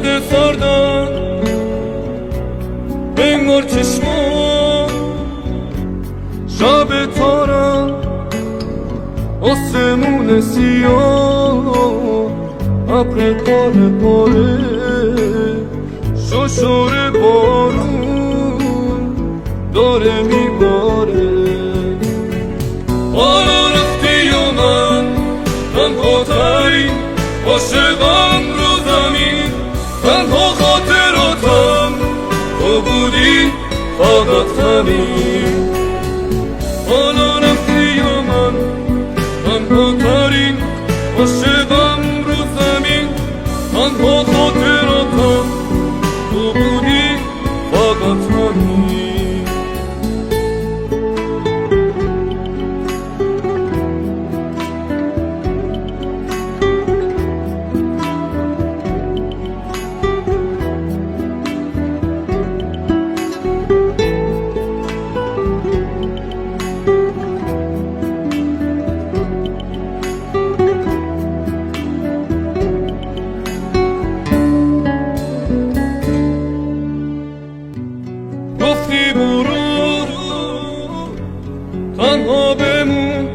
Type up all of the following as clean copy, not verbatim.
مرده سردن انگار چشمان شب تارم آسمون سیاه ابر پاره پاره ششور بارون داره میباره حالا رفتی و من تنها ترین عاشقم رو زمین تنها خاطراتم تو بودی فقط همین حالا رفتی و من تنها ترین عاشقم رو زمین تنها خاطراتم تو بودی فقط همین گفتی برو تنها بمون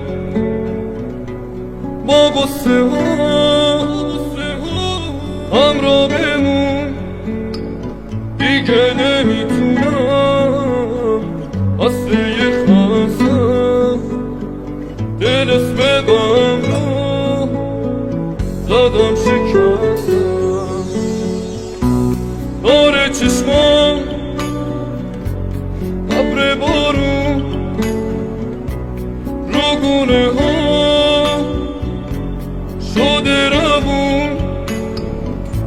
با غصه ها همراه بمون دیگه نمیتونم اصل یه خواستم دل اسم غم رو زدم شکستم داره چشمام ابر بارون رو گونه ها شده روون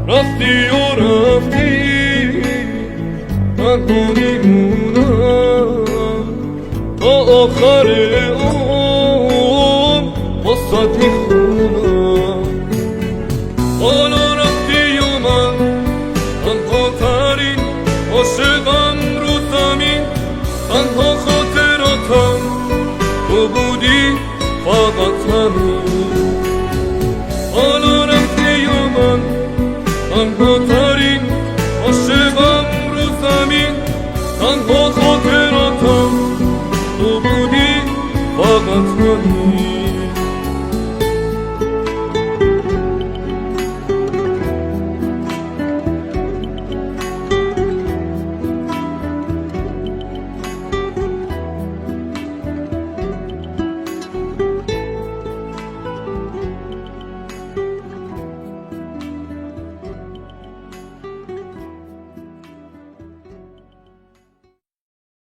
رفتی و رفتی تنها میمونم تا آخر عمر واسات میخونم حالا رفتی و من تنها ترین عاشقم رو زمین تنها خاطراتم تو بودی فقط همین حالا رفتی و من تنها